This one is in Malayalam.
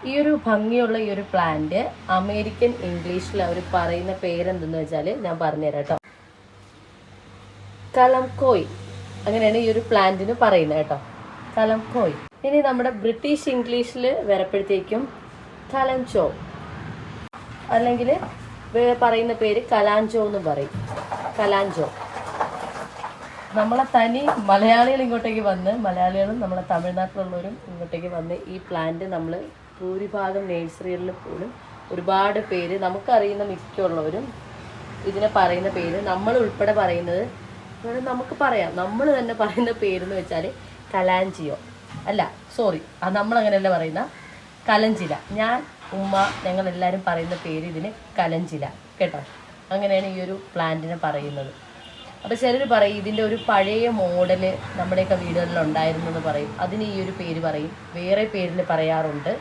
ഈ ഒരു ഭംഗിയുള്ള ഈ ഒരു പ്ലാന്റ് അമേരിക്കൻ ഇംഗ്ലീഷിൽ അവർ പറയുന്ന പേരെന്തെന്ന് വെച്ചാൽ ഞാൻ പറഞ്ഞുതരാം കേട്ടോ. കലംകോയ്, അങ്ങനെയാണ് ഈ ഒരു പ്ലാന്റിന് പറയുന്നത് കേട്ടോ, കലംകോയ്. ഇനി നമ്മുടെ ബ്രിട്ടീഷ് ഇംഗ്ലീഷിൽ വരപ്പോഴത്തേക്കും കലഞ്ചോ, അല്ലെങ്കിൽ പറയുന്ന പേര് കലാഞ്ചോ എന്ന് പറയും, കലാഞ്ചോ. നമ്മളെ തനി മലയാളികൾ ഇങ്ങോട്ടേക്ക് വന്ന്, മലയാളികളും നമ്മളെ തമിഴ്നാട്ടിലുള്ളവരും ഇങ്ങോട്ടേക്ക് വന്ന് ഈ പ്ലാന്റ് നമ്മൾ ഭൂരിഭാഗം നേഴ്സറികളിൽ പോലും ഒരുപാട് പേര്, നമുക്കറിയുന്ന മിക്കുള്ളവരും ഇതിനെ പറയുന്ന പേര്, നമ്മൾ ഉൾപ്പെടെ പറയുന്നത്, നമുക്ക് പറയാം, നമ്മൾ തന്നെ പറയുന്ന പേരെന്ന് വെച്ചാൽ കലാഞ്ചിയോ അല്ല, സോറി, അത് നമ്മളങ്ങനെയല്ല പറയുന്ന, കലഞ്ചില. ഞാൻ, ഉമ്മ, ഞങ്ങളെല്ലാവരും പറയുന്ന പേര് ഇതിന് കലഞ്ചില കേട്ടോ. അങ്ങനെയാണ് ഈ ഒരു പ്ലാന്റിനെ പറയുന്നത്. അപ്പോൾ ചിലർ പറയും ഇതിൻ്റെ ഒരു പഴയ മോഡല് നമ്മുടെയൊക്കെ വീടുകളിൽ ഉണ്ടായിരുന്നെന്ന് പറയും, അതിന് ഈ ഒരു പേര് പറയും, വേറെ പേരിൽ പറയാറുണ്ട്.